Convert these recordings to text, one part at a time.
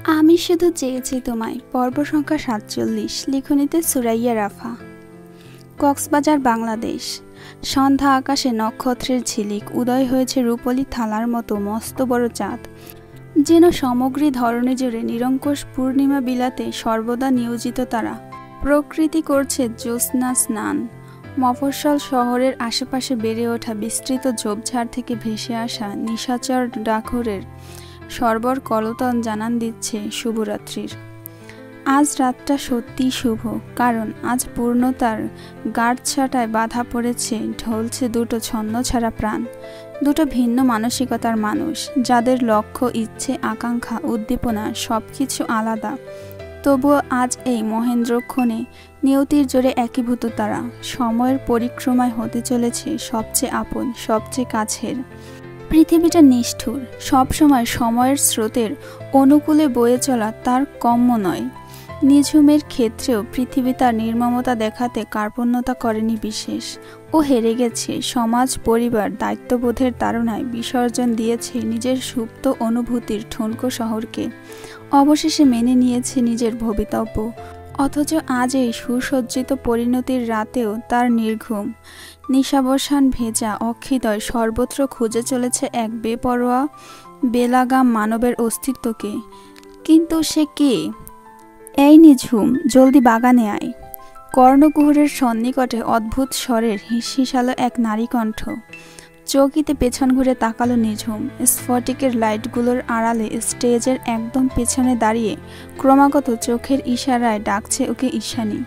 আমি শুধু চেয়েছি তোমায়। পর্ব সংখ্যা ৪৭, লিখনীতে সুরাইয়া রাফা। কক্সবাজার, বাংলাদেশ। সন্ধ্যা আকাশে নক্ষত্রের ঝিলিক, উদয় হয়েছে রূপলি থালার মতো মস্ত বড় চাঁদ, যেন সমগ্রী ধরণী জুড়ে নিরঙ্কুশ পূর্ণিমা বিলাতে সর্বদা নিয়োজিত তারা। প্রকৃতি করছে জ্যোৎস্না স্নান। মফস্বল শহরের আশেপাশে বেড়ে ওঠা বিস্তৃত ঝোপঝাড় থেকে ভেসে আসা নিশাচর ডাকরের সর্বর কলতান জানান দিচ্ছে শুভরাত্রির। আজ রাতটা সত্যিই শুভ, কারণ আজ পূর্ণতার গাঁটছাটায় বাধা পড়েছে, ঢলছে দুটো ছন্নছাড়া প্রাণ, দুটো ভিন্ন মানসিকতার মানুষ, যাদের লক্ষ্য, ইচ্ছে, আকাঙ্ক্ষা, উদ্দীপনা সব কিছু আলাদা। তবুও আজ এই মহেন্দ্রক্ষণে নিয়তির জোরে একীভূত তারা। সময়ের পরিক্রমায় হতে চলেছে সবচেয়ে আপন, সবচেয়ে কাছের। পৃথিবীটা নিষ্ঠুর, সবসময় সময়ের স্রোতের অনুকূলে বয়ে চলা তার কম্য নয়। নিঝুমের ক্ষেত্রেও পৃথিবী তার নির্মমতা দেখাতে কার্পণ্যতা করেনি বিশেষ। ও হেরে গেছে, সমাজ, পরিবার, দায়িত্ববোধের তাড়নায় বিসর্জন দিয়েছে নিজের সুপ্ত অনুভূতির ঠুনকো শহরকে। অবশেষে মেনে নিয়েছে নিজের ভবিতব্য। অথচ আজ এই সুসজ্জিত পরিণতির রাতেও তার নির্ঘুম, নিশাবসান ভেজা অক্ষিদয় সর্বত্র খুঁজে চলেছে এক বেপরোয়া বেলাগাম মানবের অস্তিত্বকে। কিন্তু সে কে? এই নিঝুম, জলদি বাগানে আয়। কর্ণকুহরের সন্নিকটে অদ্ভুত স্বরের হিসহিসালো এক নারী কণ্ঠ। চৌকিতে পেছন ঘুরে তাকালো নিঝুম। স্ফটিকের লাইটগুলোর আড়ালে স্টেজের একদম পেছনে দাঁড়িয়ে ক্রমাগত চোখের ইশারায় ডাকছে ওকে ঈশানী।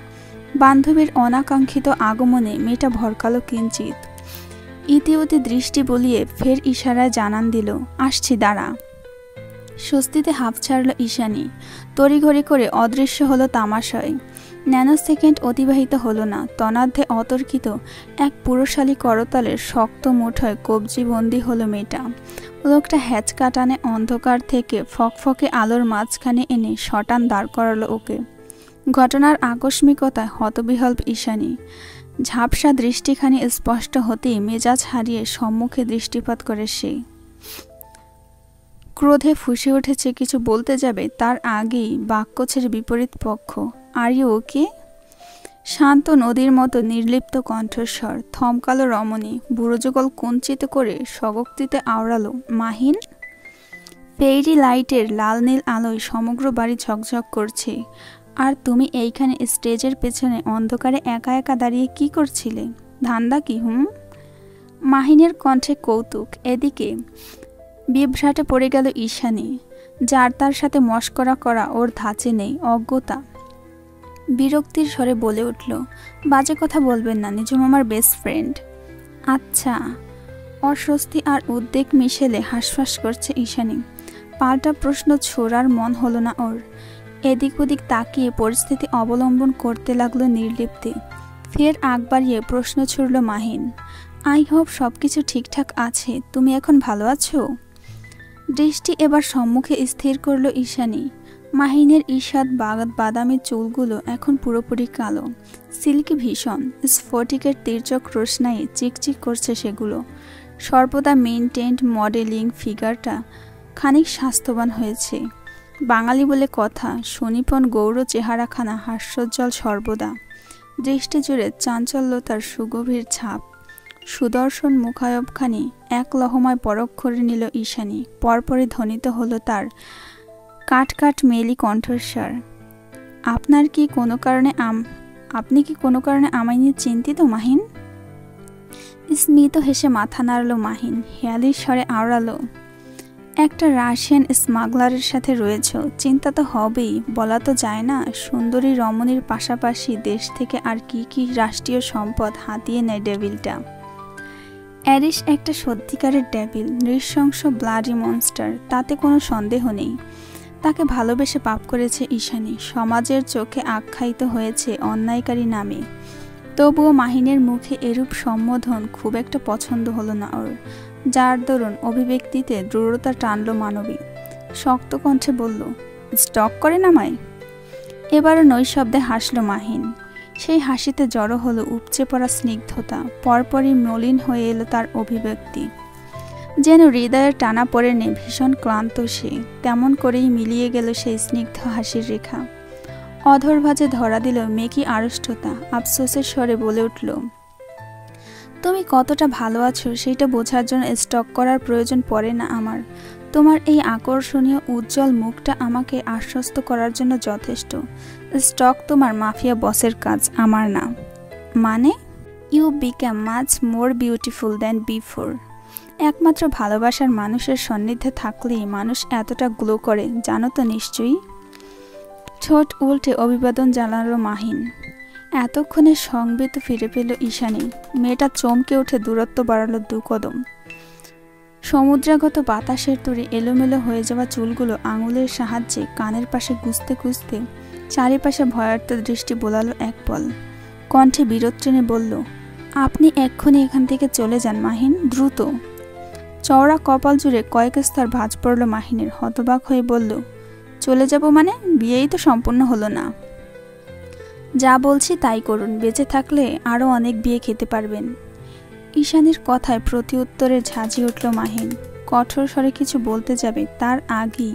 বান্ধবীর অনাকাঙ্ক্ষিত আগমনে মেয়েটা ভরকালো কিঞ্চিত। ইতিউতি দৃষ্টি বলিয়ে ফের ইশারায় জানান দিল, আসছি, দাঁড়া। স্বস্তিতে হাঁফ ছাড়ল ঈশানী। তড়িঘড়ি করে অদৃশ্য হলো তামাশয়। ন্যানো সেকেন্ড অতিবাহিত হলো না, তনার্ধে অতর্কিত এক পুরুষালী করতালের শক্ত মুঠোয় কবজিবন্দি হলো মেয়েটা। লোকটা হ্যাচকা টানে অন্ধকার থেকে ফকফকে আলোর মাঝখানে এনে শটান দাঁড় করালো ওকে। ঘটনার আকস্মিকতায় হতবিহ্বল ঈশানী। ঝাপসা দৃষ্টিখানি স্পষ্ট হতেই মেজাজ হারিয়ে সম্মুখে দৃষ্টিপাত করে সে। ক্রোধে ফুঁসে উঠেছে, কিছু বলতে যাবে তার আগেই বাক্য ছেড়ে বিপরীত পক্ষ, আর ইউ ওকে? শান্ত নদীর মতো নির্লিপ্ত কণ্ঠস্বর। থমকালো রমণী। বুড়োযুগল কুঞ্চিত করে স্বগক্তিতে আওড়ালো, মাহিন। ফেরি লাইটের লাল নীল আলোয় সমগ্র বাড়ি ঝকঝক করছে। আর তুমি এইখানে স্টেজের পেছনে অন্ধকারে একা একা দাঁড়িয়ে কি করছিলে? ধান্দা কি? মাহিনের কণ্ঠে কৌতুক। এদিকে বিভ্রাটে পড়ে গেল ঈশানী। যার তার সাথে মশকরা করা ওর ধাঁচে নেই, অজ্ঞতা। বিরক্তির স্বরে বলে উঠল, বাজে কথা বলবেন না, নিঝুম আমার বেস্ট ফ্রেন্ড। আচ্ছা। অস্বস্তি আর উদ্বেগ মিশেলে হাঁসফাঁস করছে ঈশানী। পাল্টা প্রশ্ন ছোড়ার মন হলো না ওর। এদিক ওদিক তাকিয়ে পরিস্থিতি অবলম্বন করতে লাগলো নির্লিপ্তে। ফের আগ বাড়িয়ে প্রশ্ন ছুড়ল মাহিন, আই হোপ সব কিছু ঠিকঠাক আছে, তুমি এখন ভালো আছো? দৃষ্টি এবার সম্মুখে স্থির করল ঈশানী। মাহিনের ঈষৎ বাদামি চুলগুলো এখন পুরোপুরি কালো, সিল্কি ভীষণ। স্ফটিকের তির্যক রোশনাই চিকচিক করছে সেগুলো। সর্বদা মেইনটেন্ড মডেলিং ফিগারটা খানিক স্বাস্থ্যবান হয়েছে। বাঙালি বলে কথা, সুনিপুণ গৌর চেহারাখানা হাস্যোজ্জ্বল সর্বদা। দৃষ্টি জুড়ে চাঞ্চল্যতার সুগভীর ছাপ। সুদর্শন মুখায়বখানি এক লহমায় পরখ করে নিল ঈশানী। পরপরই ধ্বনিত হলো তার কাট মেলি কণ্ঠস্বর, আপনি কি কোনো কারণে আমায় নিয়ে চিন্তিত মাহিন? স্মিত হেসে মাথা নাড়ল মাহিন। হেয়ালির স্বরে আওড়ালো, একটা রাশিয়ান স্মাগলারের সাথে রয়েছ, চিন্তা তো হবেই, বলা তো যায় না। সুন্দরী রমণীর পাশাপাশি দেশ থেকে আর কি কি রাষ্ট্রীয় সম্পদ হাতিয়ে নেয় ডেভিলটা। অ্যারিস একটা সত্যিকারের ডেভিল, নৃশংস ব্লাডি মনস্টার, তাতে কোনো সন্দেহ নেই। তাকে ভালোবেসে পাপ করেছে ঈশানী, সমাজের চোখে আখ্যায়িত হয়েছে অন্যায়কারী নামে। তবুও মাহিনের মুখে এরূপ সম্বোধন খুব একটা পছন্দ হলো না ওর, যার দরুন অভিব্যক্তিতে দৃঢ়তা টানল মানবী। শক্ত কণ্ঠে বলল, স্টক করে নামায়। এবারও নৈশব্দে হাসল মাহিন। সেই হাসিতে জড়ো হলো উপচে পড়া স্নিগ্ধতা। পরপরই মলিন হয়ে এলো তার অভিব্যক্তি। যেন হৃদয়ের টানা পড়েনে ভীষণ ক্লান্ত সে, তেমন করেই মিলিয়ে গেল সেই স্নিগ্ধ হাসির রেখা। অধর ভাঁজে ধরা দিল মেকি আড়ষ্টতা, আফসোসের স্বরে বলে উঠল, তুমি কতটা ভালো আছো সেটা বোঝার জন্য স্টক করার প্রয়োজন পড়ে না আমার। তোমার এই আকর্ষণীয় উজ্জ্বল মুখটা আমাকে আশ্বস্ত করার জন্য যথেষ্ট। স্টক তোমার মাফিয়া বসের কাজ, আমার না। মানে? You become much more beautiful than before. একমাত্র ভালোবাসার মানুষের সান্নিধ্যে থাকলেই মানুষ এতটা গ্লো করে, জানো তো নিশ্চয়ই। ঠোঁট উল্টে অভিবাদন জানালো মাহিন। এতক্ষণে সংবেদ ফিরে পেল ঈশানী। মেয়েটা চমকে উঠে দূরত্ব বাড়ালো 2 কদম। সমুদ্রাগত বাতাসের তরে এলোমেলো হয়ে যাওয়া চুলগুলো আঙুলের সাহায্যে কানের পাশে গুজতে গুজতে চারিপাশে ভয়ার্ত দৃষ্টি বোলালো এক পল। কণ্ঠে বিরোধ টেনে বলল, আপনি এক্ষুনি এখান থেকে চলে যান মাহিন, দ্রুত। চওড়া কপাল জুড়ে কয়েক স্তর ভাঁজ পড়ল মাহিনের। হতবাক হয়ে বলল, চলে যাব মানে? বিয়েই তো সম্পূর্ণ হলো না। যা বলছি তাই করুন, বেঁচে থাকলে আরও অনেক বিয়ে খেতে পারবেন। ঈশানীর কথায় প্রতি উত্তরে ঝাঁঝিয়ে উঠল মাহিন। কঠোর স্বরে কিছু বলতে যাবে তার আগেই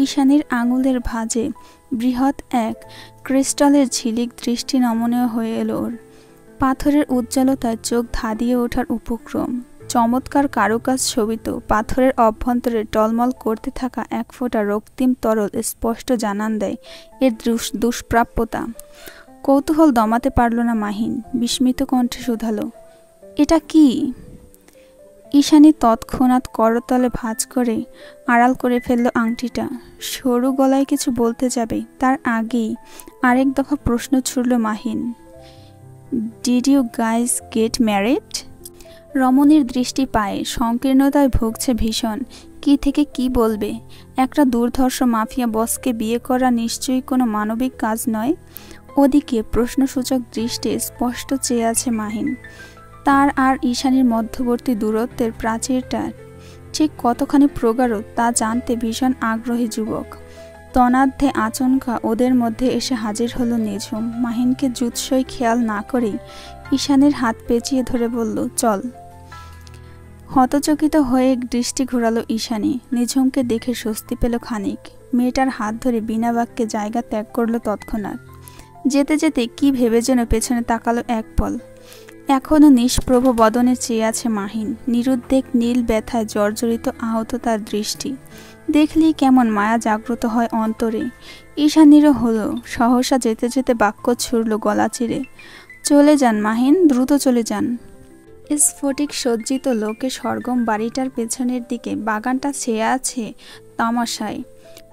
ঈশানীর আঙুলের ভাঁজে বৃহৎ এক ক্রিস্টালের ঝিলিক দৃষ্টি নমনীয় হয়ে এলো ওর। পাথরের উজ্জ্বলতায় চোখ ধাঁধিয়ে ওঠার উপক্রম। চমৎকার কারুকাজ শোভিত পাথরের অভ্যন্তরে টলমল করতে থাকা এক ফোঁটা রক্তিম তরল স্পষ্ট জানান দেয় এর দুষ্প্রাপ্যতা। কৌতূহল দমাতে পারল না মাহিন, বিস্মিত কণ্ঠে শুধালো, এটা কি? ঈশানী তৎক্ষণাৎ করতলে ভাঁজ করে আড়াল করে ফেলল আংটিটা। সরু গলায় কিছু বলতে যাবে তার আগেই আরেক দফা প্রশ্ন ছুড়ল Mahin, did you guys get married? রমণীর দৃষ্টি পায়ে সংকীর্ণতায় ভুগছে ভীষণ। কি থেকে কি বলবে? একটা দুর্ধর্ষ মাফিয়া বসকে বিয়ে করা নিশ্চয়ই কোনো মানবিক কাজ নয়। ওদিকে প্রশ্নসূচক দৃষ্টে স্পষ্ট চেয়ে আছে মাহিন। তার আর ঈশানীর মধ্যবর্তী দূরত্বের প্রাচীরটা ঠিক কতখানি প্রগাঢ় তা জানতে ভীষণ আগ্রহী যুবক। তনার্ধে আচমকা ওদের মধ্যে এসে হাজির হলো নিঝুম। মাহিনকে জুৎসই খেয়াল না করেই ঈশানীর হাত পেঁচিয়ে ধরে বলল, চল। হতচকিত হয়ে দৃষ্টি ঘোরালো ঈশানী। নিঝুমকে দেখে স্বস্তি পেল খানিক। মেয়েটার হাত ধরে বিনা বাক্যে জায়গা ত্যাগ করলো তৎক্ষণাৎ। যেতে যেতে কি ভেবে যেন পেছনে তাকালো এক পল। এখনও নিষ্প্রভ বদনে চেয়ে আছে মাহিন। নিরুদ্বেগ নীল ব্যথায় জর্জরিত আহত তার দৃষ্টি দেখলেই কেমন মায়া জাগ্রত হয় অন্তরে। ঈশানীরও হলো। সহসা যেতে যেতে বাক্য ছুড়ল গলা চিরে, চলে যান মাহিন, দ্রুত চলে যান। স্ফটিক সজ্জিত লোকে সরগম বাড়িটার পেছনের দিকে বাগানটা ছেয়ে আছে তামাশায়।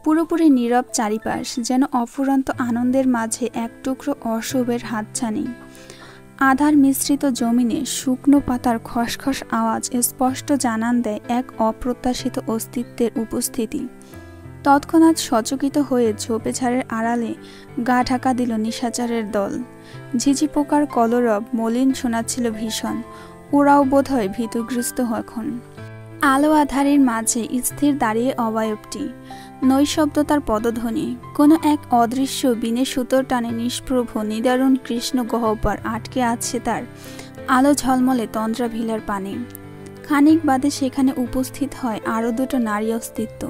পুরোপুরি নীরব চারিপাশ, যেন অফুরন্ত আনন্দের মাঝে এক টুকরো অশুভের হাতছানি। আধার মিশ্রিত জমিনে শুকনো পাতার খসখস আওয়াজ স্পষ্ট জানান দেয় এক অপ্রত্যাশিত অস্তিত্বের উপস্থিতি। তৎক্ষণাৎ সচকিত হয়ে ঝোপেঝাড়ের আড়ালে গা ঢাকা দিল নিশাচারের দল। ঝিঝি পোকার কলরব মলিন শোনাচ্ছিল ভীষণ। ওরাও বোধহয় ভীতগ্রস্ত এখন। আলো আধারের মাঝে স্থির দাঁড়িয়ে অবয়বটি, নৈশব্দতার পদধ্বনি। কোনো এক অদৃশ্য বিনে সুতোর টানে নিষ্প্রভ নিদারুণ কৃষ্ণ গহ্বর আটকে আছে তার আলো ঝলমলে তন্দ্রা ভিলার পানে। খানিক বাদে সেখানে উপস্থিত হয় আরও দুটো নারী অস্তিত্ব।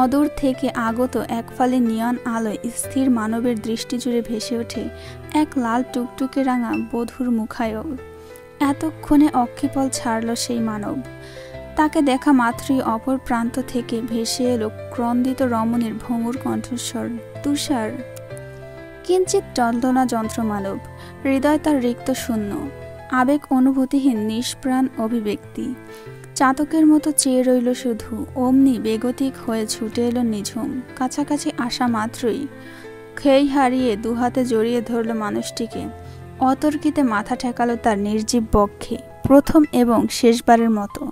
অদূর থেকে আগত এক ফালে নিয়ন আলোয় স্থির মানবের দৃষ্টি জুড়ে ভেসে ওঠে এক লাল টুকটুকে রাঙা বধূর মুখায়ব। এতক্ষণে অক্ষিপল ছাড়ল সেই মানব। তাকে দেখা মাত্রই অপর প্রান্ত থেকে ভেসে এলো ক্রন্দিত রমণীর ভঙ্গুর কণ্ঠস্বর, তুষার। কিঞ্চিত টলটনা যন্ত্রমানব, হৃদয় তার রিক্ত শূন্য, আবেগ অনুভূতিহীন নিষ্প্রাণ অভিব্যক্তি। চাতকের মতো চেয়ে রইল শুধু। অমনি বেগতিক হয়ে ছুটে এলো নিঝুম। কাছাকাছি আসা মাত্রই খেই হারিয়ে দুহাতে জড়িয়ে ধরল মানুষটিকে। অতর্কিতে মাথা ঠেকালো তার নির্জীব বক্ষে, প্রথম এবং শেষবারের মতো।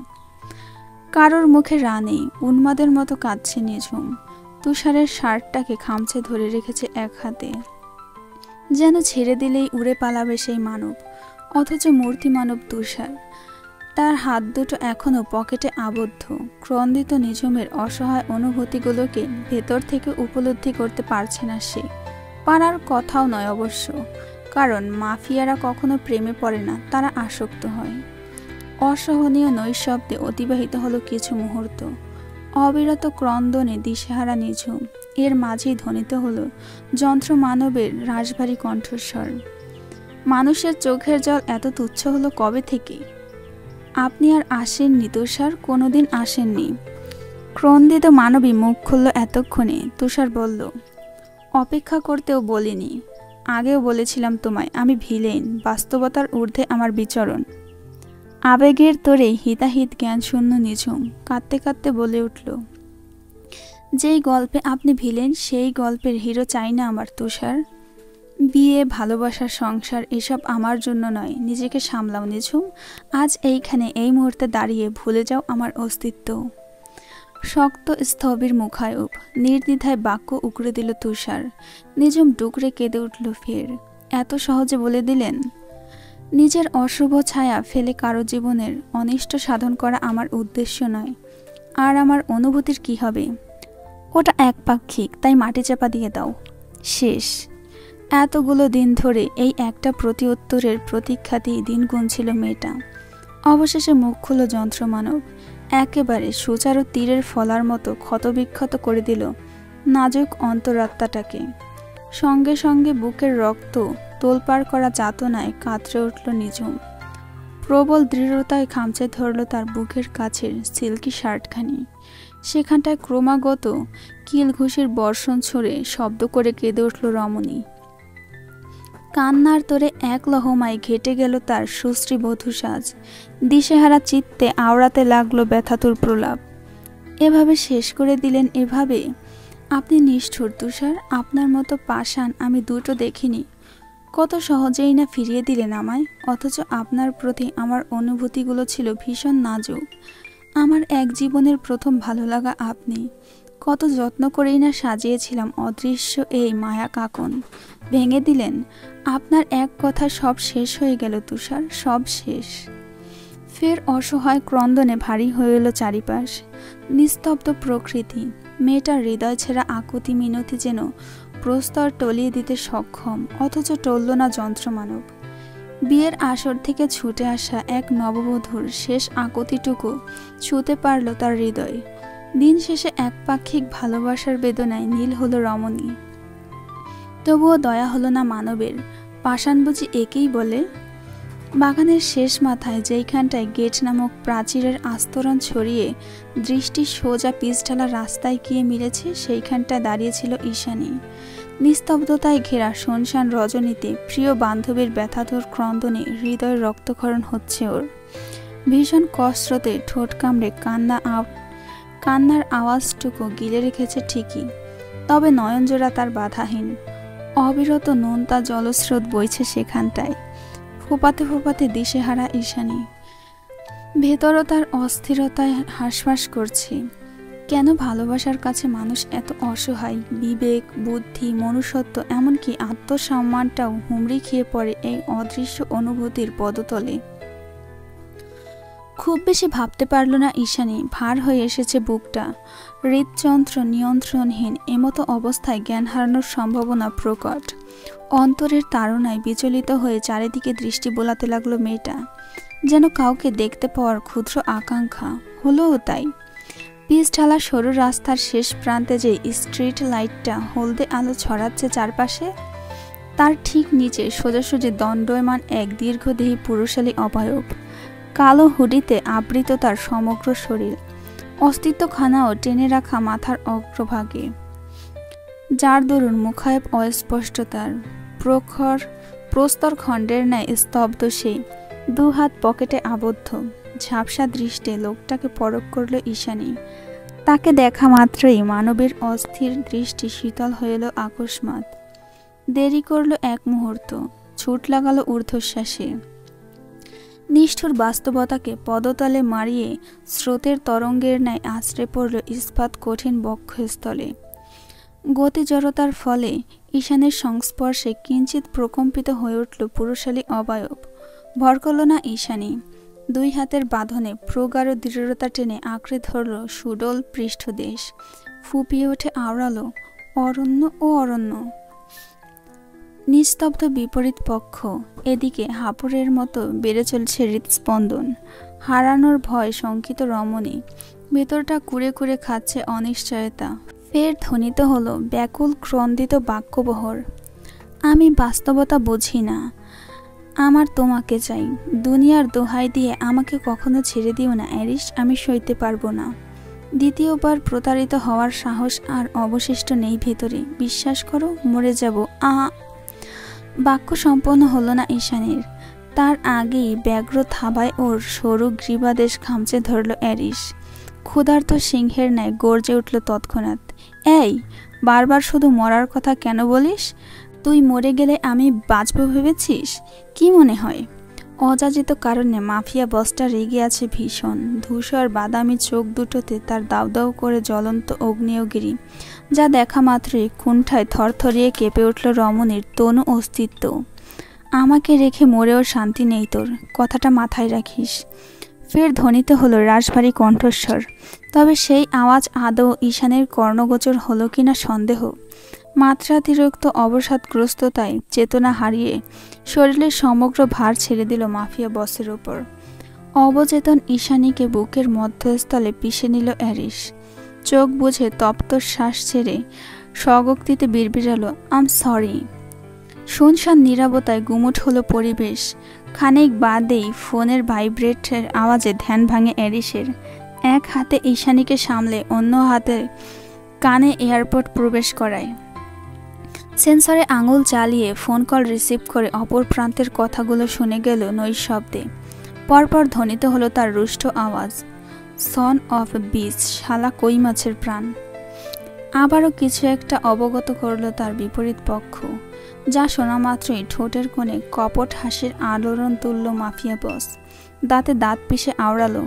কারোর মুখে রানে উন্মাদের মতো কাঁদছে নিঝুম। তুষারের শার্টটাকে খামচে ধরে রেখেছে এক হাতে, যেন ছেড়ে দিলেই উড়ে পালাবে সেই মানব। অথচ মূর্তি মানব তুষার, তার হাত দুটো এখনো পকেটে আবদ্ধ। ক্রন্দিত নিঝুমের অসহায় অনুভূতিগুলোকে ভেতর থেকে উপলব্ধি করতে পারছে না সে। পারার কথাও নয় অবশ্য, কারণ মাফিয়ারা কখনো প্রেমে পড়ে না, তারা আসক্ত হয়। অসহনীয় নৈশব্দে অতিবাহিত হলো কিছু মুহূর্ত। অবিরত ক্রন্দনে দিশেহারা নিঝুম, এর মাঝেই ধ্বনিত হলো যন্ত্র মানবের রাশভারী কণ্ঠস্বর। মানুষের চোখের জল এত তুচ্ছ হলো কবে থেকে? আপনি আর আসেননি তুষার, কোনোদিন আসেননি। ক্রন্দিত মানবী মুখ খুলল এতক্ষণে। তুষার বলল, অপেক্ষা করতেও বলিনি। আগেও বলেছিলাম তোমায়, আমি ভিলেন, বাস্তবতার ঊর্ধ্বে আমার বিচরণ। আবেগের তোরে হিতাহিত জ্ঞান শূন্য নিঝুম কাঁদতে কাঁদতে বলে উঠল, যেই গল্পে আপনি ভিলেন সেই গল্পের হিরো চাই না আমার তুষার। বিয়ে, ভালোবাসা, সংসার এসব আমার জন্য নয়। নিজেকে সামলাও নিঝুম। আজ এইখানে এই মুহূর্তে দাঁড়িয়ে ভুলে যাও আমার অস্তিত্ব। শক্ত স্থবির মুখায়ব, নির্দ্বিধায় বাক্য উকড়ে দিল তুষার। নিঝুম ডুকরে কেঁদে উঠল ফের। এত সহজে বলে দিলেন? নিজের অশুভ ছায়া ফেলে কারো জীবনের অনিষ্ট সাধন করা আমার উদ্দেশ্য নয়। আর আমার অনুভূতির কি হবে? ওটা একপাক্ষিক, তাই মাটি চাপা দিয়ে দাও। শেষ। এতগুলো দিন ধরে এই একটা প্রতি উত্তরের প্রতীক্ষাতেই দিন গুনছিল মেয়েটা। অবশেষে মুখ খুলল যন্ত্রমানব। একেবারে সুচারু তীরের ফলার মতো ক্ষতবিক্ষত করে দিল নাজুক অন্তরাত্মাটাকে। সঙ্গে সঙ্গে বুকের রক্ত তোলপাড় করা যাতনায় কাতরে উঠল নিঝুম। প্রবল দৃঢ়তায় খামচে ধরল তার বুকের কাছের সিল্কি শার্টখানি। সেখানটায় ক্রমাগত কিলঘুষির বর্ষণ ছড়ে শব্দ করে কেঁদে উঠল রমণী। কান্নার তোরে এক লহমায় ঘেটে গেল তার সুশ্রী বধূ সাজ। দিশেহারা চিত্তে আওড়াতে লাগলো ব্যথাতুর প্রলাপ। এভাবে শেষ করে দিলেন এভাবে? আপনি নিষ্ঠুর তুষার, আপনার মতো পাষাণ আমি দুটো দেখিনি। কত সহজেই না ফিরিয়ে দিলেন আমায়, অথচ আপনার প্রতি আমার অনুভূতিগুলো ছিল ভীষণ নাজুক। আমার এক জীবনের প্রথম ভালো লাগা আপনি। কত যত্ন করেই না সাজিয়েছিলাম অদৃশ্য এই মায়া কাকন, ভেঙে দিলেন। আপনার এক কথা সব শেষ হয়ে গেল তুষার, সব শেষ। ফের অসহায় ক্রন্দনে ভারী হয়ে এলো চারিপাশ। নিস্তব্ধ প্রকৃতি। মেয়েটার হৃদয় ছেঁড়া আকুতি মিনতি যেন প্রস্তর টলিয়ে দিতে সক্ষম, অথচ টলল না যন্ত্রমানব। বিয়ের আসর থেকে ছুটে আসা এক নববধূর শেষ আকুতিটুকু ছুঁতে পারল তার হৃদয়। দিন শেষে একপাক্ষিক ভালোবাসার বেদনায় নীল হলো রমণী। তবুও দয়া হলো না মানবের। পাষাণ বুঝি একেই বলে? বাগানের শেষ মাথায় যেইখানটায় গেট নামক প্রাচীরের আস্তরণ ছড়িয়ে দৃষ্টি সোজা পিচঢালা রাস্তায় গিয়ে মিলেছে, সেইখানটায় দাঁড়িয়েছিল ঈশানী। নিস্তব্ধতায় ঘেরা শুনশান রজনীতে প্রিয় বান্ধবীর ব্যথাতুর ক্রন্দনে হৃদয়ের রক্তক্ষরণ হচ্ছে ওর। ভীষণ কষ্টতে ঠোঁট কামড়ে কান্নার আওয়াজটুকু গিলে রেখেছে ঠিকই, তবে নয়নজোড়া তার বাধাহীন। অবিরত নোনতা জলস্রোত বইছে সেখানটায়। ফোপাতে ফোপাতে দিশেহারা ঈশানী। ভেতরও তার অস্থিরতায় হাঁসফাঁস করছে। কেন ভালোবাসার কাছে মানুষ এত অসহায়? বিবেক, বুদ্ধি, মনুষ্যত্ব, এমনকি আত্মসম্মানটাও হুমড়ি খেয়ে পড়ে এই অদৃশ্য অনুভূতির পদতলে। খুব বেশি ভাবতে পারল না ঈশানী। ভার হয়ে এসেছে বুকটা। হৃদযন্ত্র নিয়ন্ত্রণহীন। এমতো অবস্থায় জ্ঞান হারানোর সম্ভাবনা প্রকট। অন্তরের তাড়নায় বিচলিত হয়ে চারিদিকে দৃষ্টি বোলাতে লাগলো মেয়েটা, যেন কাউকে দেখতে পাওয়ার ক্ষুদ্র আকাঙ্ক্ষা। হলোও তাই। পিচঢালা সরু রাস্তার শেষ প্রান্তে যে স্ট্রিট লাইটটা হলদে আলো ছড়াচ্ছে চারপাশে, তার ঠিক নিচে সোজাসুজি দণ্ডায়মান এক দীর্ঘদেহী পুরুষালী অবয়ব। কালো হুডিতে আবৃত তার সমগ্র শরীর, অস্তিত্বখানাও টেনে রাখা মাথার অগ্রভাগে, যার দরুন মুখায়ব অস্পষ্টতার প্রস্তর খণ্ডের ন্যায় স্তব্ধ। সেই দুহাত পকেটে আবদ্ধ। ঝাপসা দৃষ্টে লোকটাকে পরখ করল ঈশানী। তাকে দেখা মাত্রই মানবের অস্থির দৃষ্টি শীতল হয়ে এলো আকস্মাৎ। দেরি করল এক মুহূর্ত, ছুট লাগালো ঊর্ধ্বশ্বাসে। নিষ্ঠুর বাস্তবতাকে পদতলে মারিয়ে স্রোতের তরঙ্গের ন্যায় আছড়ে পড়ল ইস্পাত কঠিন বক্ষস্থলে। গতি জড়তার ফলে ঈশানের সংস্পর্শে কিঞ্চিত প্রকম্পিত হয়ে উঠল পুরুষালী অবয়ব। ভর করল না ঈশানী। দুই হাতের বাঁধনে প্রগাঢ় দৃঢ়তা টেনে আঁকড়ে ধরল সুডোল পৃষ্ঠদেশ। ফুপিয়ে ওঠে আওড়ালো, অরণ্য ও অরণ্য। নিস্তব্ধ বিপরীত পক্ষ। এদিকে হাপুরের মতো বেড়ে চলছে হৃদস্পন্দন। হারানোর ভয় শঙ্কিত রমণী, ভেতরটা কুড়ে কুড়ে খাচ্ছে অনিশ্চয়তা। ফের ধ্বনিত হলো ব্যাকুল ক্রন্দিত বাক্যবহর। আমি বাস্তবতা বুঝি না, আমার তোমাকে চাই। দুনিয়ার দোহাই দিয়ে আমাকে কখনো ছেড়ে দিও না অ্যারিস, আমি সইতে পারবো না। দ্বিতীয়বার প্রতারিত হওয়ার সাহস আর অবশিষ্ট নেই ভেতরে, বিশ্বাস করো, মরে যাব। বাক্য সম্পন্ন হলো না ঈশানীর, তার আগেই ব্যগ্র থাবায় ওর সরু গ্রীবাদেশ খামচে ধরল অ্যারিস। ক্ষুধার্ত সিংহের ন্যায় গর্জে উঠল তৎক্ষণাৎ, এই, বারবার শুধু মরার কথা কেন বলিস? তুই মরে গেলে আমি বাঁচব ভেবেছিস? কি মনে হয়? অযাচিত কারণে মাফিয়া বসটা রেগে আছে ভীষণ। ধূসর বাদামি চোখ দুটোতে তার দাউ দাউ করে জ্বলন্ত অগ্নেয়গিরি, যা দেখা মাত্রই কুণ্ঠায় থরথরিয়ে কেঁপে উঠল রমণীর তনু অস্তিত্ব। আমাকে রেখে মরেও শান্তি নেই তোর, কথাটা মাথায় রাখিস। ফের ধ্বনিত হলো রাশভারী কণ্ঠস্বর, তবে সেই আওয়াজ আদৌ ঈশানের কর্ণগোচর হলো কিনা সন্দেহ। মাত্রাতিরিক্ত অবসাদগ্রস্ততায় চেতনা হারিয়ে শরীরের সমগ্র ভার ছেড়ে দিল মাফিয়া বসের ওপর। অবচেতন ঈশানীকে বুকের মধ্যস্থলে পিষে নিল অ্যারিস। চোখ বুঝে তপ্ত শ্বাস ছেড়ে স্বগক্তিতে বিড়বিড়ালো, আম সরি। শুনশান নীরবতায় গুমুট হলো পরিবেশ। খানিক বাদেই ফোনের ভাইব্রেটের আওয়াজে ধ্যান ভাঙে অ্যারিসের। এক হাতে ঈশানীকে সামলে অন্য হাতে কানে এয়ারপোর্ট প্রবেশ করায়। সেন্সরে আঙুল চালিয়ে ফোন কল রিসিভ করে অপর প্রান্তের কথাগুলো শুনে গেল নৈশব্দে। পরপর ধ্বনিত হলো তার রুষ্ট আওয়াজ, সন অফ বিচ, শালা কই মাছের প্রাণ। আবারও কিছু একটা অবগত করল তার বিপরীত পক্ষ, যা শোনা মাত্রই ঠোঁটের কোণে কপট হাসির আলোড়ন তুলল মাফিয়া বস। দাঁতে দাঁত পিষে আওড়ালো,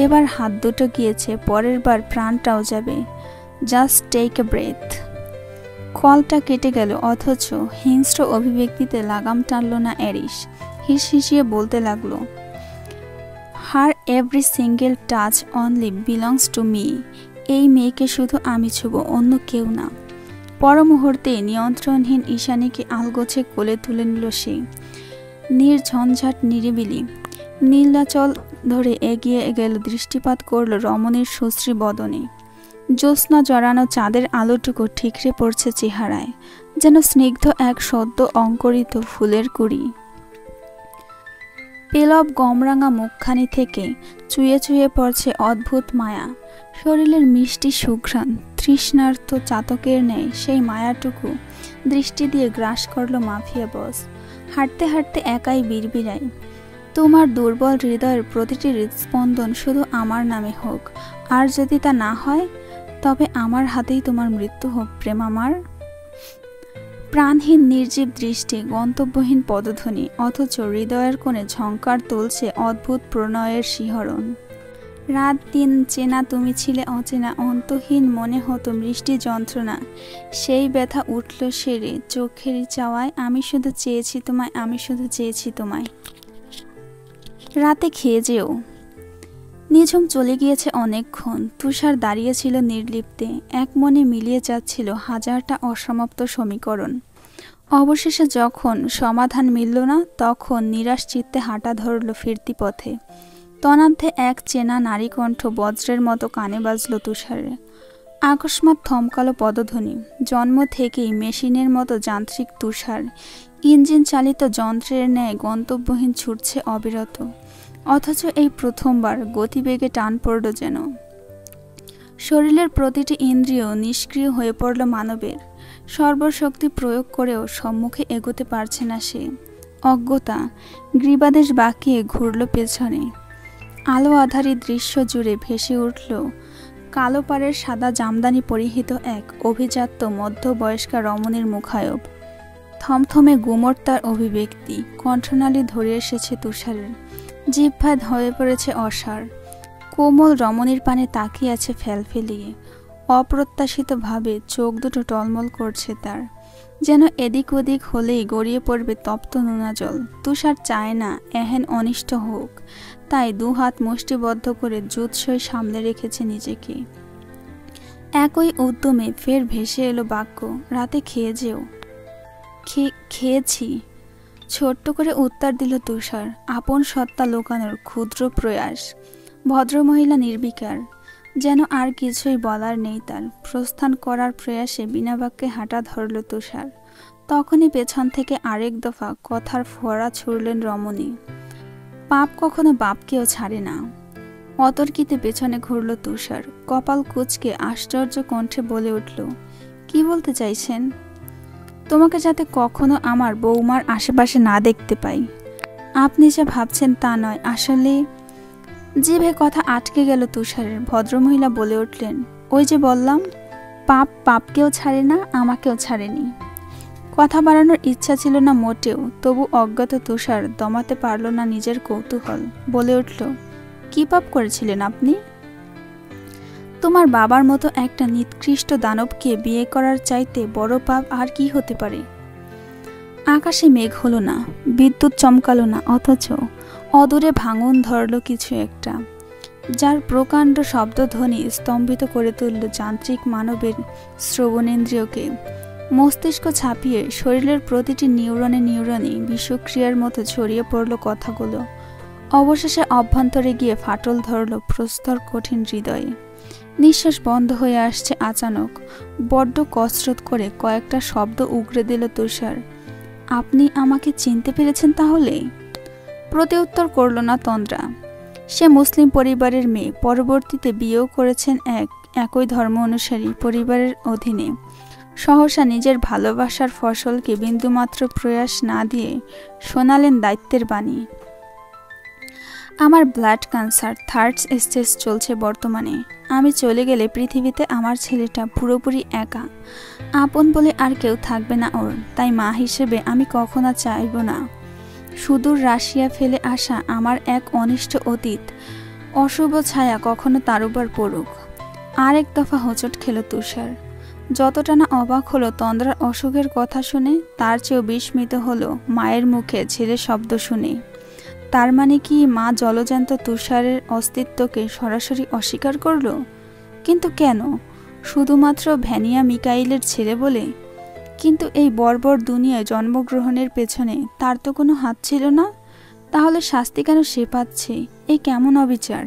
এবার হাত দুটো গিয়েছে, পরের বার প্রাণটাও যাবে। Just take a breath. কলটা কেটে গেল, অথচ হিংস্র অভিব্যক্তিতে লাগাম টানল না অ্যারিস। হিসহিসিয়ে বলতে লাগলো, her every single touch only belongs to me. এই মেয়েকে শুধু আমি ছুব, অন্য কেউ না। পর মুহূর্তে নিয়ন্ত্রণহীন ঈশানীকে আলগোছে কোলে তুলে নিল সে। নির্ঝঞ্ঝাট নিরিবিলি নীলাচল ধরে এগিয়ে গেল, দৃষ্টিপাত করল রমণীর সুশ্রী বদনে। জ্যোৎস্না জড়ানো চাঁদের আলোটুকু ঠিকরে পড়ছে চেহারায়, যেন স্নিগ্ধ এক সদ্য অঙ্কুরিত ফুলের কুড়ি। পেলব গমরাঙা মুখখানি থেকে চুয়ে চুয়ে পড়ছে অদ্ভুত মায়া। শরীরের মিষ্টি সুঘ্রাণ তৃষ্ণার্ত চাতকের ন্যায় সেই মায়াটুকু দৃষ্টি দিয়ে গ্রাস করল মাফিয়া বস। হাঁটতে হাঁটতে একাই বিড়বিড়ায়, তোমার দুর্বল হৃদয়ের প্রতিটি হৃদস্পন্দন শুধু আমার নামে হোক, আর যদি তা না হয় তবে আমার হাতেই তোমার মৃত্যু হোক প্রেম আমার। প্রাণহীন নির্জীব দৃষ্টি, গন্তব্যহীন পদধ্বনি, অথচ হৃদয়ের কোণে ঝংকার তুলছে অদ্ভুত প্রণয়ের শিহরণ। রাত দিন চেনা তুমি ছিলে অচেনা, অন্তহীন মনে হতো মৃষ্টি যন্ত্রণা। সেই ব্যথা উঠল সেরে চোখেরই চাওয়ায়, আমি শুধু চেয়েছি তোমায়, আমি শুধু চেয়েছি তোমায়। রাতে খেয়ে যেও। নিঝুম চলে গিয়েছে অনেকক্ষণ। তুষার দাঁড়িয়েছিল নির্লিপ্তে, এক মনে মিলিয়ে যাচ্ছিল হাজারটা অসমাপ্ত সমীকরণ। অবশেষে যখন সমাধান মিলল না, তখন নিরাশ চিত্তে হাঁটা ধরল ফিরতি পথে। তন্মধ্যে এক চেনা নারীকণ্ঠ বজ্রের মতো কানে বাজল তুষারে। আকস্মাৎ থমকালো পদধ্বনি। জন্ম থেকেই মেশিনের মতো যান্ত্রিক তুষার ইঞ্জিন চালিত যন্ত্রের ন্যায় গন্তব্যহীন ছুটছে অবিরত, অথচ এই প্রথমবার গতিবেগে টান পড়ল যেন। শরীরের প্রতিটি ইন্দ্রিয় নিষ্ক্রিয় হয়ে পড়ল মানবের। সর্বশক্তি প্রয়োগ করেও সম্মুখে এগোতে পারছে না সে। অজ্ঞতা গ্রীবাদেশ বাঁকিয়ে ঘুরল পেছনে। আলো আধারী দৃশ্য জুড়ে ভেসে উঠল কালো পাড়ের সাদা জামদানি পরিহিত এক অভিজাত্য মধ্যবয়স্কা রমণীর মুখায়ব। থমথমে গুমট তার অভিব্যক্তি, কণ্ঠনালী ধরে এসেছে তুষারের, জিহ্বায় হয়ে পড়েছে অসার। কোমল রমণীর পানে তাকিয়ে আছে ফেলফেলিয়ে। অপ্রত্যাশিতভাবে চোখ দুটো টলমল করছে তার, যেন এদিক ওদিক হলেই গড়িয়ে পড়বে তপ্ত নোনা জল। তুষার চায় না এহেন অনিষ্ট হোক, তাই দুহাত মুষ্টিবদ্ধ করে জুৎসই সামলে রেখেছে নিজেকে। একই উদ্যমে ফের ভেসে এলো বাক্য, রাতে খেয়ে যেও। খেয়েছি। ছোট্ট করে উত্তর দিল তুষার, আপন সত্তা লুকানোর ক্ষুদ্র প্রয়াস। ভদ্রমহিলা নির্বিকার, যেন আর কিছুই বলার নেই তার। প্রস্থান করার প্রয়াসে বিনা বাক্যে হাঁটা ধরল তুষার। তখনই পেছন থেকে আরেক দফা কথার ফোয়ারা ছুড়লেন রমণী। পাপ কখনো বাপকেও ছাড়ে না। অতর্কিতে পেছনে ঘুরল তুষার। কপাল কুঁচকে আশ্চর্য কণ্ঠে বলে উঠল, কি বলতে চাইছেন? তোমাকে যাতে কখনো আমার বৌমার আশেপাশে না দেখতে পাই। আপনি যা ভাবছেন তা নয়, আসলে। জিভে কথা আটকে গেল তুষারের। ভদ্রমহিলা বলে উঠলেন, ওই যে বললাম, পাপ পাপকেও ছাড়ে না, আমাকেও ছাড়েনি। কথা বাড়ানোর ইচ্ছা ছিল না মোটেও, তবু অজ্ঞাত তুষার দমাতে পারল না নিজের কৌতূহল। বলে উঠল, কি পাপ করেছিলেন আপনি? তোমার বাবার মতো একটা নিকৃষ্ট দানবকে বিয়ে করার চাইতে বড় পাপ আর কি হতে পারে? আকাশে মেঘ হলো না, বিদ্যুৎ চমকালো না, অথচ অদূরে ভাঙন ধরল কিছু একটা, যার প্রকাণ্ড শব্দধ্বনি স্তম্ভিত করে তুলল যান্ত্রিক মানবের শ্রবণেন্দ্রিয়কে। মস্তিষ্ক ছাপিয়ে শরীরের প্রতিটি নিউরনে নিউরনে বিষক্রিয়ার মতো ছড়িয়ে পড়ল কথাগুলো। অবশেষে অভ্যন্তরে গিয়ে ফাটল ধরল প্রস্তর কঠিন হৃদয়ে। নিঃশ্বাস বন্ধ হয়ে আসছে আচানক। বড্ড কসরত করে কয়েকটা শব্দ উগরে দিল তুষার। আপনি আমাকে চিনতে পেরেছেন তাহলে? প্রতিউত্তর করল না তন্দ্রা। সে মুসলিম পরিবারের মেয়ে, পরবর্তীতে বিয়েও করেছেন একই ধর্ম অনুসারী পরিবারের অধীনে। সহসা নিজের ভালোবাসার ফসলকে বিন্দুমাত্র প্রয়াস না দিয়ে শোনালেন দায়িত্বের বাণী। আমার ব্লাড ক্যান্সার 3rd স্টেজ চলছে বর্তমানে। আমি চলে গেলে পৃথিবীতে আমার ছেলেটা পুরোপুরি একা। আপন বলে আর কেউ থাকবে না ওর। তাই মা হিসেবে আমি কখনো চাইব না সুদূর রাশিয়া ফেলে আসা আমার এক অনিষ্ট অতীত অশুভ ছায়া কখনো তার উপর পড়ুক। আরেক দফা হোঁচট খেল তুষার। যতটা না অবাক হলো তন্দ্রার অসুখের কথা শুনে, তার চেয়েও বিস্মিত হলো মায়ের মুখে ছেলের শব্দ শুনে। তার মানে কি মা জলজান্ত তুষারের অস্তিত্বকে সরাসরি অস্বীকার করল? কিন্তু কেন? শুধুমাত্র ভ্যানিয়া মিকাইলের ছেলে বলে? কিন্তু এই বর্বর দুনিয়ায় জন্মগ্রহণের পেছনে তার তো কোনো হাত ছিল না। তাহলে শাস্তি কেন সে পাচ্ছে? এই কেমন অবিচার!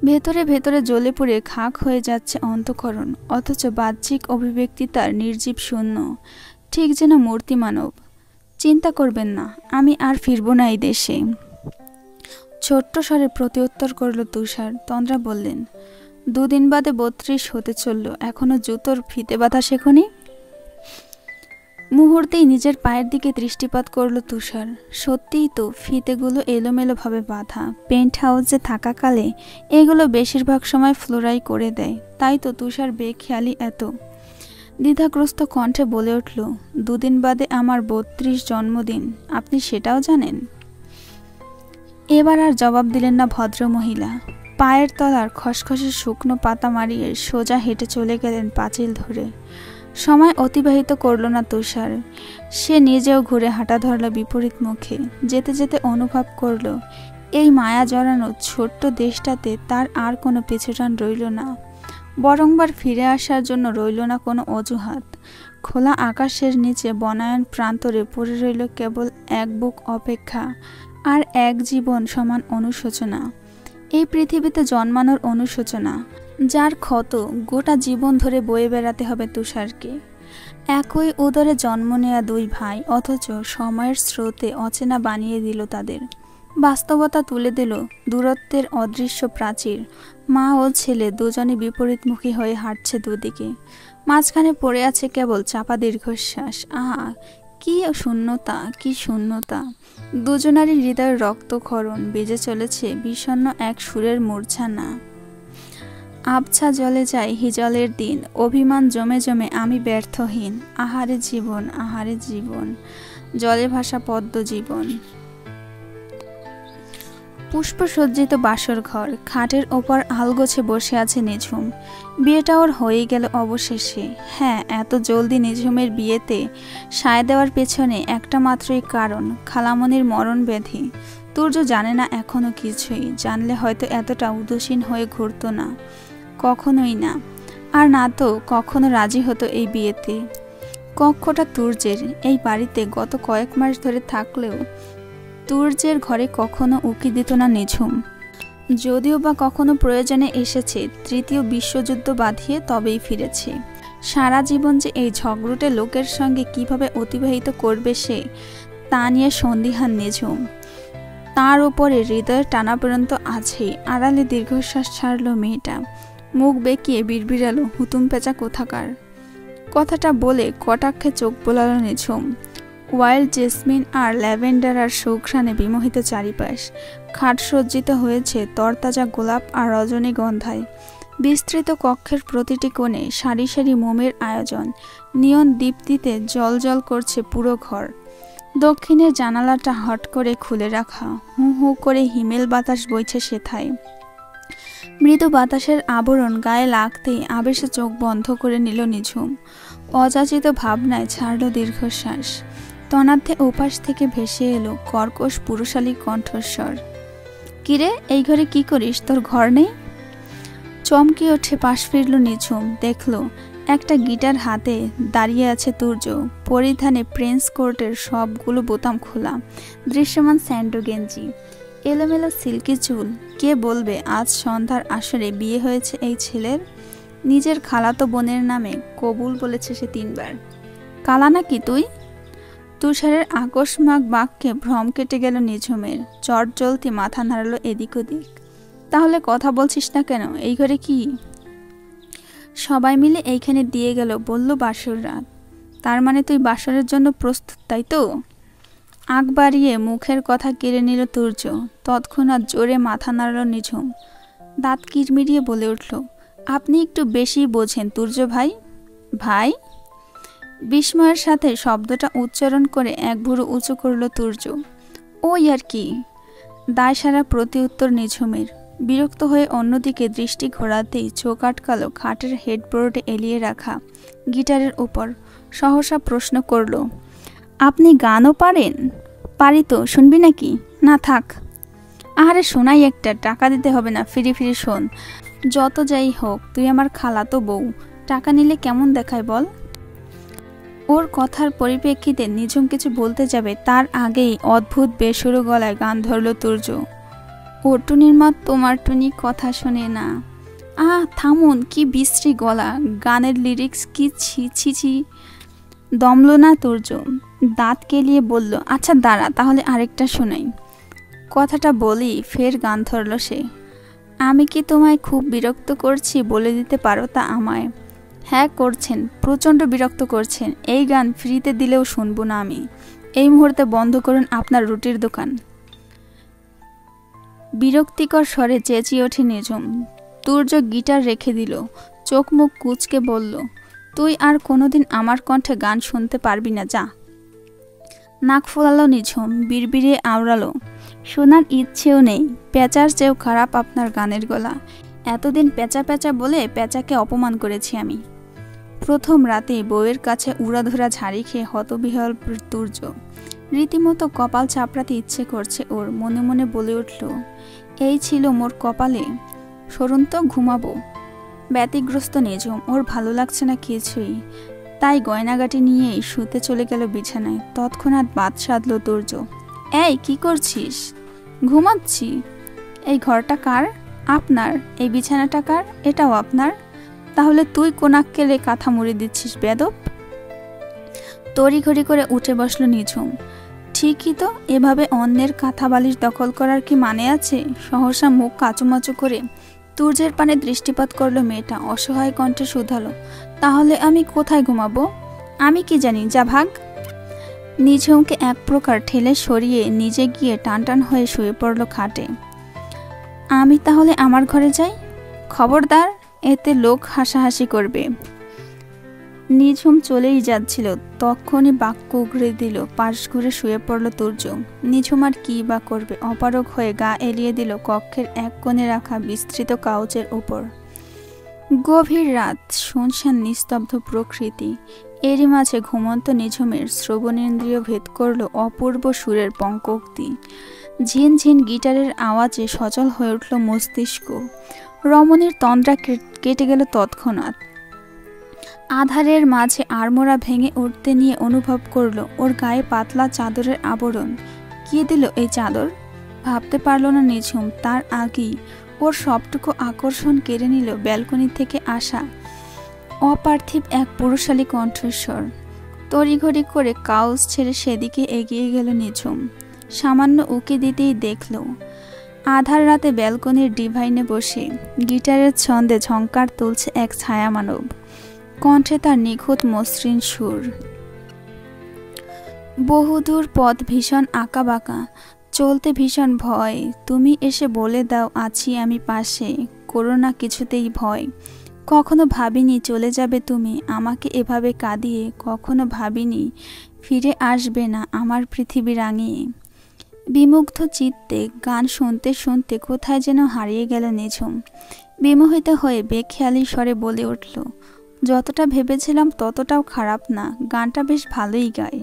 ভেতরে ভেতরে জ্বলে পুড়ে খাক হয়ে যাচ্ছে অন্তঃকরণ, অথচ বাহ্যিক অভিব্যক্তি তার নির্জীব শূন্য, ঠিক যেন মূর্তি মানব। চিন্তা করবেন না, আমি আর ফিরব না এই দেশে। ছোট্ট স্বরে প্রতিউত্তর করল তুষার। তন্দ্রা বললেন, 2 দিন বাদে 32 হতে চলল, এখনো জুতোর ফিতে বাঁধা শেখনি? মুহূর্তেই নিজের পায়ের দিকে দৃষ্টিপাত করল তুষার। সত্যিই তো, ফিতেগুলো এলোমেলোভাবে বাঁধা। পেন্ট হাউসে থাকাকালে এগুলো বেশিরভাগ সময় ফ্লোরাই করে দেয়। তাই তো তুষার বেখেয়ালি এত। দ্বিধাগ্রস্ত কণ্ঠে বলে উঠল, 2 দিন বাদে আমার 32 জন্মদিন, আপনি সেটাও জানেন? এবার আর জবাব দিলেন না ভদ্রমহিলা। পায়ের তলার খসখসে শুকনো পাতা মারিয়ে সোজা হেঁটে চলে গেলেন পাঁচিল ধরে। সময় অতিবাহিত করল না তুষার। সে নিজেও ঘুরে হাঁটা ধরল বিপরীত মুখে। যেতে যেতে অনুভব করল, এই মায়া জড়ানো ছোট্ট দেশটাতে তার আর কোনো পিছুটান রইল না। বরংবার ফিরে আসার জন্য রইল না কোনো অজুহাত। খোলা আকাশের নিচে বনায়ন প্রান্তরে পড়ে রইল কেবল এক বুক অপেক্ষা আর এক জীবন সমান অনুশোচনা। এই পৃথিবীতে জন্মানোর অনুশোচনা, যার ক্ষত গোটা জীবন ধরে বয়ে বেড়াতে হবে তুষারকে। একই উদরে জন্ম নেয়া 2 ভাই, অথচ সময়ের স্রোতে অচেনা বানিয়ে দিল তাদের। বাস্তবতা তুলে দিল দূরত্বের অদৃশ্য প্রাচীর। মা ও ছেলে দুজনে বিপরীতমুখী হয়ে হাঁটছে দুদিকে। মাঝখানে পড়ে আছে কেবল চাপা দীর্ঘশ্বাস। আহা, কি শূন্যতা, কি শূন্যতা! দুজনারই হৃদয়ের রক্তক্ষরণ বেজে চলেছে বিষণ্ণ এক সুরের মূর্ছনা। আবছা জলে যায় হিজলের দিন, অভিমান জমে জমে আমি ব্যর্থহীন। আহারে জীবন, আহারে জীবন, জলে ভাসা পদ্ম জীবন। পুষ্পসজ্জিত বাসর ঘর, খাটের ওপর আলগোছে বসে আছে নিঝুম। বিয়েটা ওর হয়ে গেল অবশেষে। হ্যাঁ, এত জলদি নিঝুমের বিয়েতে সায় দেওয়ার পেছনে একটা মাত্রই কারণ, খালামণির মরণ ব্যাধি। তুর্য জানে না এখনো কিছুই। জানলে হয়তো এতটা উদাসীন হয়ে ঘুরত না, কখনোই না। আর না তো কখনো রাজি হতো এই বিয়েতে। কক্ষটা তুর্যের। এই বাড়িতে গত কয়েক মাস ধরে থাকলেও তুর্যের ঘরে কখনো উকি দিত না নিঝুম। যদিও বা কখনো প্রয়োজনে এসেছে, তৃতীয় বিশ্বযুদ্ধ বাঁধিয়ে তবেই ফিরেছে। সারা জীবন যে এই ঝগড়ুটে লোকের সঙ্গে কিভাবে অতিবাহিত করবে সে, তা নিয়ে সন্দিহান নিঝুম। তার উপরে হৃদয়ের টানাপোড়েন তো আছেই। আড়ালে দীর্ঘশ্বাস ছাড়ল মেয়েটা, মুখ বেঁকিয়ে বিড়বিড়ালো, হুতুম পেঁচা কোথাকার। কথাটা বলে কটাক্ষে চোখ বোলালো নিঝুম। ওয়াইল্ড জেসমিন আর ল্যাভেন্ডার আর সুঘ্রাণে বিমোহিত চারিপাশ। খাট সজ্জিত হয়েছে তরতাজা গোলাপ আর রজনীগন্ধায়। বিস্তৃত কক্ষের প্রতিটি কোণে সারি সারি মোমের আয়োজন। নিয়ন দীপ্তিতে জলজল করছে পুরো ঘর। দক্ষিণের জানালাটা হট করে খুলে রাখা। হু হু করে হিমেল বাতাস বইছে সেথায়। মৃদু বাতাসের আবরণ গায়ে লাগতেই আবেশে চোখ বন্ধ করে নিল নিঝুম। অযাচিত ভাবনায় ছাড়ল দীর্ঘশ্বাস। তনাধ্যে ওপাশ থেকে ভেসে এলো কর্কশ পুরুষালী কণ্ঠস্বর। কিরে, এই ঘরে কি করিস? তোর ঘর নেই? চমকে ওঠে পাশ ফিরল নিঝুম। দেখল একটা গিটার হাতে দাঁড়িয়ে আছে তুর্য। পরিধানে প্রিন্স কোর্টের সবগুলো বোতাম খোলা, দৃশ্যমান স্যান্ডো গেঞ্জি, এলোমেলো সিল্কি চুল। কে বলবে আজ সন্ধ্যার আসরে বিয়ে হয়েছে এই ছেলের? নিজের খালাতো বোনের নামে কবুল বলেছে সে 3 বার। কালা নাকি তুই? তুষারের আকস্মাক বাক্যে ভ্রম কেটে গেল নিঝুমের। চট জ্বলতি মাথা নাড়ালো এদিক ওদিক। তাহলে কথা বলছিস না কেন? এই ঘরে কি? সবাই মিলে এইখানে দিয়ে গেল, বলল বাসর রাত। তার মানে তুই বাসরের জন্য প্রস্তুত, তাই তো? আগ বাড়িয়ে মুখের কথা কেড়ে নিল তুর্য। তৎক্ষণাৎ জোরে মাথা নাড়ল নিঝুম। দাঁত কিরমিরিয়ে বলে উঠল, আপনি একটু বেশি বোঝেন তুর্য ভাই। ভাই? বিস্ময়ের সাথে শব্দটা উচ্চারণ করে এক ভুরু উঁচু করল তুর্য। ওই আর কি। দায়সারা প্রতি উত্তর নিঝুমের। বিরক্ত হয়ে অন্যদিকে দৃষ্টি ঘোরাতেই চোখ আটকালো খাটের হেডবোর্ডে এলিয়ে রাখা গিটারের উপর। সহসা প্রশ্ন করল, আপনি গানও পারেন? পারি তো, শুনবি নাকি? না থাক। আরে শোনাই একটা, টাকা দিতে হবে না, ফিরি ফিরি শোন। যত যাই হোক তুই আমার খালাতো বউ, টাকা নিলে কেমন দেখায় বল? ওর কথার পরিপ্রেক্ষিতে নিঝুম কিছু বলতে যাবে, তার আগেই অদ্ভুত বেসুরো গলায় গান ধরল তুর্য। ও টুনির মা তোমার টুনি কথা শোনে না। থামুন, কি বিশ্রী গলা, গানের লিরিক্স কি ছি ছি ছি। দমল না তুর্য, দাঁত কেলিয়ে বলল, আচ্ছা দাঁড়া তাহলে আরেকটা শোনাই। কথাটা বলি ফের গান ধরল সে। আমি কি তোমায় খুব বিরক্ত করছি বলে দিতে পারো তা আমায়? হ্যাঁ করছেন, প্রচণ্ড বিরক্ত করছেন। এই গান ফ্রিতে দিলেও শুনবো না আমি। এই মুহূর্তে বন্ধ করুন আপনার রুটির দোকান। বিরক্তিকর স্বরে চেঁচিয়ে ওঠে নিঝুম। তুর্য গিটার রেখে দিল, চোখ মুখ কুঁচকে বলল, তুই আর কোনোদিন আমার কণ্ঠে গান শুনতে পারবি না, যা। নাক ফোলালো নিঝুম, বিড়বিড়িয়ে আওড়ালো, শোনার ইচ্ছেও নেই। পেঁচার চেয়েও খারাপ আপনার গানের গলা। এতদিন পেঁচা পেঁচা বলে পেঁচাকে অপমান করেছি আমি। প্রথম রাতে বউয়ের কাছে উড়াধুরা ঝাড়ি খেয়ে হতবিহ্বল তুর্য। রীতিমতো কপাল চাপড়াতে ইচ্ছে করছে ওর। মনে মনে বলে উঠল, এই ছিল মোর কপালে, সরুন তো ঘুমাবো। ব্যতিগ্রস্ত নিঝুম, ওর ভালো লাগছে না কিছুই। তাই গয়নাগাটি নিয়েই শুতে চলে গেল বিছানায়। তৎক্ষণাৎ বাদ সাধল তুর্য। এই কি করছিস? ঘুমাচ্ছি। এই ঘরটা কার? আপনার। এই বিছানাটা কার? এটাও আপনার। তাহলে তুই কোনাক্কেলে কাঁথা মুড়ি দিচ্ছিস বেদব? তড়িঘড়ি করে উঠে বসল নিঝুম। ঠিকই তো, এভাবে অন্যের কাঁথা বালিশ দখল করার কি মানে আছে? সহসা মুখ কাচুমাচু করে তুর্যের পানে দৃষ্টিপাত করলো মেয়েটা। অসহায় কণ্ঠে শুধালো, তাহলে আমি কোথায় ঘুমাবো? আমি কি জানি, যা ভাগ। নিঝুমকে এক প্রকার ঠেলে সরিয়ে নিজে গিয়ে টানটান হয়ে শুয়ে পড়ল খাটে। আমি তাহলে আমার ঘরে যাই? খবরদার, এতে লোক হাসাহাসি করবে। নিঝুম চলেই যাচ্ছিল, তখনই বাক্য উগড়ে দিল। পাশ ঘুরে শুয়ে পড়ল তুর্য। নিঝুম আর কি বা করবে? অপারগ হয়ে গা এলিয়ে দিল কক্ষের এক কোণে রাখা বিস্তৃত কাউচের উপর। গভীর রাত, শুনশান নিস্তব্ধ প্রকৃতি। এরই মাঝে ঘুমন্ত নিঝুমের শ্রবণেন্দ্রিয় ভেদ করল অপূর্ব সুরের পঙ্কোক্তি। ঝিনঝিন গিটারের আওয়াজে সচল হয়ে উঠল মস্তিষ্ক। রমণীর তন্দ্রা কেটে গেল তৎক্ষণাৎ। আধারের মাঝে আড়মোড়া ভেঙে উঠতে নিয়ে অনুভব করলো ওর গায়ে পাতলা চাদরের আবরণ। কে দিল এই চাদর? ভাবতে পারল না নিঝুম। তার আগেই ওর সবটুকু আকর্ষণ কেড়ে নিল ব্যালকনি থেকে আসা অপার্থিব এক পুরুষালী কণ্ঠস্বর। তড়িঘড়ি করে কাউচ ছেড়ে সেদিকে এগিয়ে গেল নিঝুম। সামান্য উকি দিতেই দেখল আধার রাতে ব্যালকনির ডিভাইনে বসে গিটারের ছন্দে ঝংকার তুলছে এক ছায়া মানব। কণ্ঠে তার নিখুঁত মসৃণ সুর। বহুদূর পথ ভীষণ আঁকাবাঁকা, চলতে ভীষণ ভয়। তুমি এসে বলে দাও আছি আমি পাশে, করো না কিছুতেই ভয়। কখনো ভাবিনি চলে যাবে তুমি আমাকে এভাবে কাঁদিয়ে, কখনো ভাবিনি ফিরে আসবে না আমার পৃথিবী রাঙিয়ে। বিমুগ্ধ চিত্তে গান শুনতে শুনতে কোথায় যেন হারিয়ে গেল নিঝুম। বিমোহিত হয়ে বেখেয়ালি স্বরে বলে উঠল, যতটা ভেবেছিলাম ততটাও খারাপ না, গানটা বেশ ভালোই গায়।